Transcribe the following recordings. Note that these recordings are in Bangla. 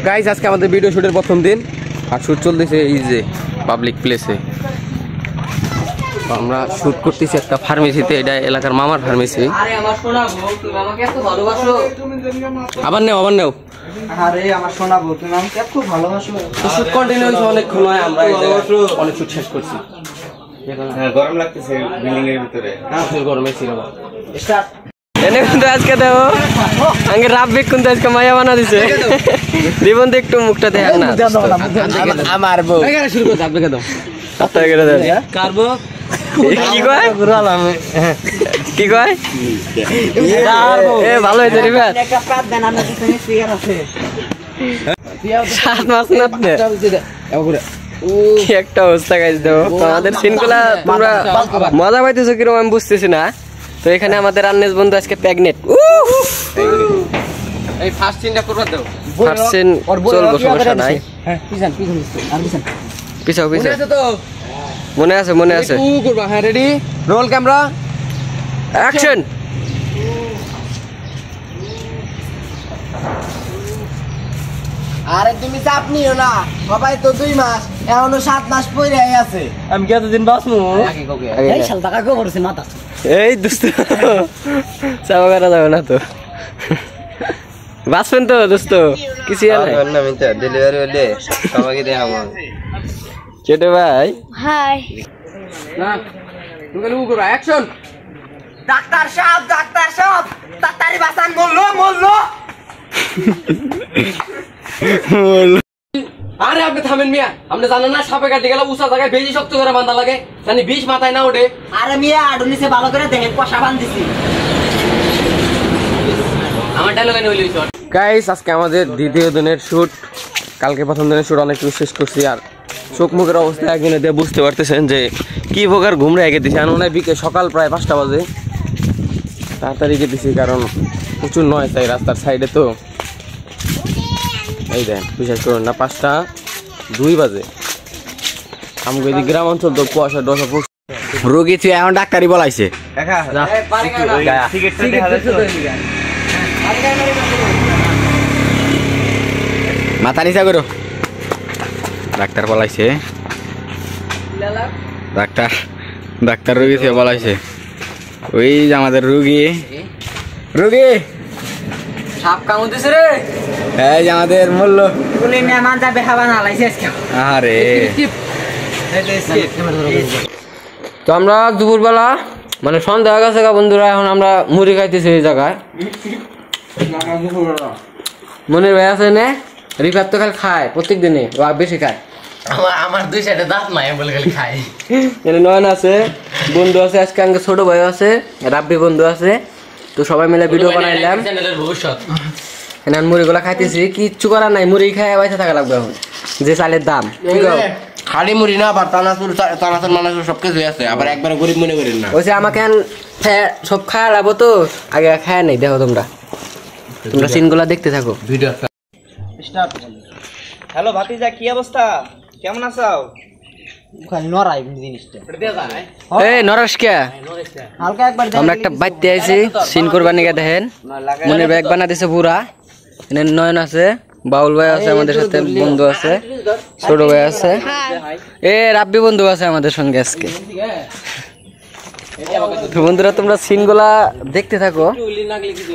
গাইস আজকে আমাদের ভিডিও শুটের প্রথম দিন আর শুট চলতেছে এই যে পাবলিক প্লেসে। আমরা শুট করতেছি একটা ফার্মেসিতে, এটা এলাকার মামার ফার্মেসি। আরে আমার সোনা বউ, তুমি আমাকে এত ভালোবাসো। আবার নেও আরে আমার সোনা বউ, তুমি আমাকে এত ভালোবাসো। তো শুট কন্টিনিউ হইছে অনেকক্ষণ, হয় আমরা অনেক শুট শেষ করছি। গরম লাগতেছে বিল্ডিং এর ভিতরে, গরমে ছিল স্টার্ট। এনে কিন্তু আজকে দেবো আগে রাব্বিক কিন্তু আজকে মায়া বানা দিছে। জীবন তো একটু মুখটা দেখেন না আমার বউ শুরু করতে আপনি কেন কারবো কি কয় কি কয় এ ভালো হয়েছে রে ভাই। একটা পাত দেন, আমার পিছনে স্পিকার আছে। 7 মাস না কি একটা অবস্থা গাইজ দেবো। আমাদের সিনগুলা তোমরা মজা পাইতেছো কিরকম আমি বুঝতেছি না। তো এখানে আমাদের আন্নেস বন্ধু আজকে প্রেগনেন্ট। এই ফার্স্ট সিনটা করবা দাও, ফার্স্ট সিন চলবো, সমস্যা নাই। হ্যাঁ পিছন আর পিছন পিছাও পিছাও তো মনে আছে ও করবা। হ্যাঁ রেডি, রোল ক্যামেরা, অ্যাকশন। আরে তুমি চাপ নিও না, সবাই তো 2 মাস, এখনো 7 মাস পরে আছে। আমি কতদিন বাঁচবো? এই শাল টাকা কো করছে মাথা। এই দোস্ত চাপা করা যাবে না তো, বাঁচবেন তো দোস্ত কিছু ডেলিভারি হলে সবাইকে দেখাবো। ছোট ভাই হাই না তুমি লু করো, অ্যাকশন। ডাক্তার সাহেব তাড়াতাড়ি বাঁচান, মরলো। আরে আপনি থামেন মিয়া, আপনি জানেন না সাপে কাটতে গেলে উঁচা জায়গায় বেশি শক্ত করে বাঁধা লাগে, জানি বিষ মাথায় না ওঠে। আরে মিয়া আডু নিচে ভালো করে দেখেন, কষা বাঁধিছি। আমার ডায়লগ এনে হইল। গাইস আজকে আমাদের দ্বিতীয় দিনের শুট, কালকে প্রথম দিনের শুট অনেক কিছু শেষ করছি। আর চোখ মুখের অবস্থা একদিনে দিয়ে বুঝতে পারতেছেন যে কি প্রকার ঘুম রেখে দিছি। আর মনে হয় সকাল প্রায় 5টা বাজে, তাড়াতাড়ি গেতেছি কারণ প্রচুর নয় তাই রাস্তার সাইডে। তো এই দেন বিশ্বাস করুন না, 5:02 বাজে। আমাকে এই গ্রাম অঞ্চল তো কুয়াশা ডসা রোগী তুই এখন ডাক্তারি বলাইছে। মাথা নিচা করো, ডাক্তার বলাইছে। ডাক্তার রোগী থেকে বলাইছে। ওই যে আমাদের রোগী সাপ কামড় রে। এই যে আমাদের মূল্য। উনি মেহমান যাবে খাবার না লাইছে আজকে। আরে তো আমরা দুপুরবেলা মানে সন্ধ্যা হয়ে গেছে বন্ধুরা, এখন আমরা মুড়ি খাইতেছি এই জায়গায়। মনির ভাই আছে না, রিফাত তো খালি খায় প্রত্যেক দিনে, বেশি খায়। আমার 2 সাইডে দাঁত নাই বলে খালি খাই। নয়ন আছে, বন্ধু আছে, আজকে আঙ্গে ছোট ভাই আছে, রাব্বি বন্ধু আছে। তো সবাই মিলে ভিডিও বানাইলাম। এখন মুড়িগুলা খাইতেছি, কিচ্ছু করার নাই, মুড়ি খায় বাইসা থাকা লাগবে এখন, যে চালের দাম। খালি মুড়ি না, আবার তানাচুর মানাচুর সব কিছু আছে, আবার একবার গরিব মনে করেন না। ওই যে আমাকে সব খায়া লাগবো, তো আগে খায় নাই। দেখো তোমরা সিনগুলা দেখতে থাকো। হ্যালো ভাতিজা, কি অবস্থা, কেমন আছো? খালি নরাই জিনিসটা এই নরস কে হালকা একবার আমরা একটা বাইতে আইছি সিন করবার নিকে। দেখেন মনির ব্যাগ বানা দিছে পুরা। এনে নয়ন আছে, বাউল ভাই আছে আমাদের সাথে, বন্ধু আছে, ছোট ভাই আছে, এ রাব্বি বন্ধু আছে আমাদের সঙ্গে আজকে। তো বন্ধুরা তোমরা সিনগুলা দেখতে থাকো,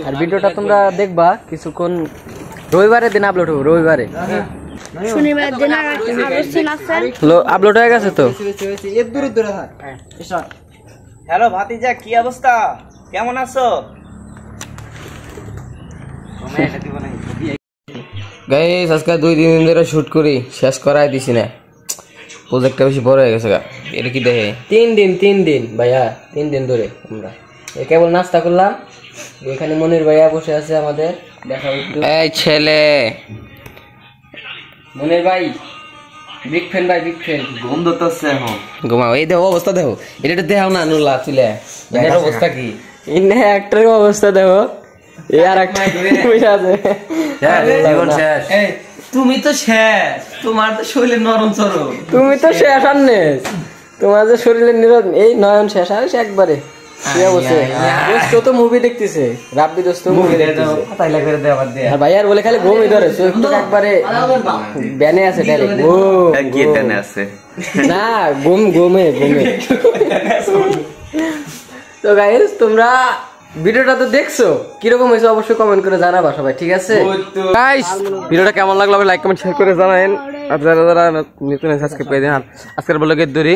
আর ভিডিওটা তোমরা দেখবা কিছুক্ষণ। রবিবারের দিন আপলোড হবে, রবিবারে শনিবার দিন আর সিন আছে। আপলোড হয়ে গেছে তো। হ্যালো ভাতিজা, কি অবস্থা, কেমন আছো? গাইস আজকে 2-3 দিন ধরে শুট করি, শেষ করাই দিছি না। প্রজেক্টটা বেশি বড় হয়ে গেছে। এটা কি দেখে 3 দিন ভাইয়া, 3 দিন ধরে আমরা কেবল নাস্তা করলাম। এখানে মনির ভাইয়া বসে আছে আমাদের, দেখা একটু। এই ছেলে মনির ভাই, বিগ ফ্যান ভাই, বিগ ফ্যান। ঘুম ধরতেছে এখন, ঘুমাও। এই দেখো অবস্থা দেখো, এটা দেখাও না নুলা চলে এর অবস্থা কি, ইনে অ্যাক্টরের অবস্থা দেখো। এই আর একটা বসে আছে, জীবন শেষ। তুমি তো শেষ, তোমার তো শরীরে নরম চরম। তুমি তো শেষ আননে, তোমার যে শরীরের নিরোধ। এই নয়ন শেষ আর একবারে কি অবস্থা দোস্ত তো মুভি দেখতেছে রাব্বি দোস্ত মুভি দেখতেছে তাইলা করে দে আবার দে আর ভাই আর বলে খালি ঘুমই ধরে চোখ তো একবারে ব্যানে আছে ডাইরেক্ট ও কি তেনে আছে না ঘুমে তো গাইস তোমরা ভিডিওটা তো দেখছো কিরকম হয়েছে অবশ্যই কমেন্ট করে জানাবা সবাই ঠিক আছে গাইস ভিডিওটা কেমন লাগলো লাইক কমেন্ট শেয়ার করে জানাবেন আর যারা যারা নতুন সাবস্ক্রাইব করে দিন আর আজকের ব্লগের দড়ি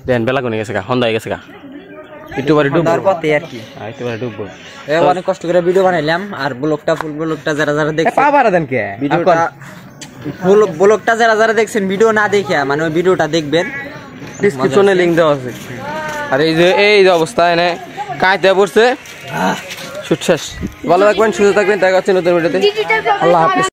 দেন বেলা কোনে গেছে গা হন্দা হয়ে গেছে গা একটু বারে ডুববো তারপরে আর কি একটু বারে ডুববো অনেক কষ্ট করে ভিডিও বানাইলাম আর ফুল ব্লগটা যারা দেখছেন পাবারা দেন কে ভিডিওটা ফুল ব্লগটা যারা দেখছেন ভিডিও না দেখে মানে ওই ভিডিওটা দেখবেন ডিসক্রিপশনে লিংক দেওয়া আছে আর এই যে অবস্থা এনে কাইতে পড়ছে শুট শেষ ভালো থাকবেন সুস্থ থাকবেন দেখা হচ্ছে নতুন ভিডিওতে আল্লাহ হাফেজ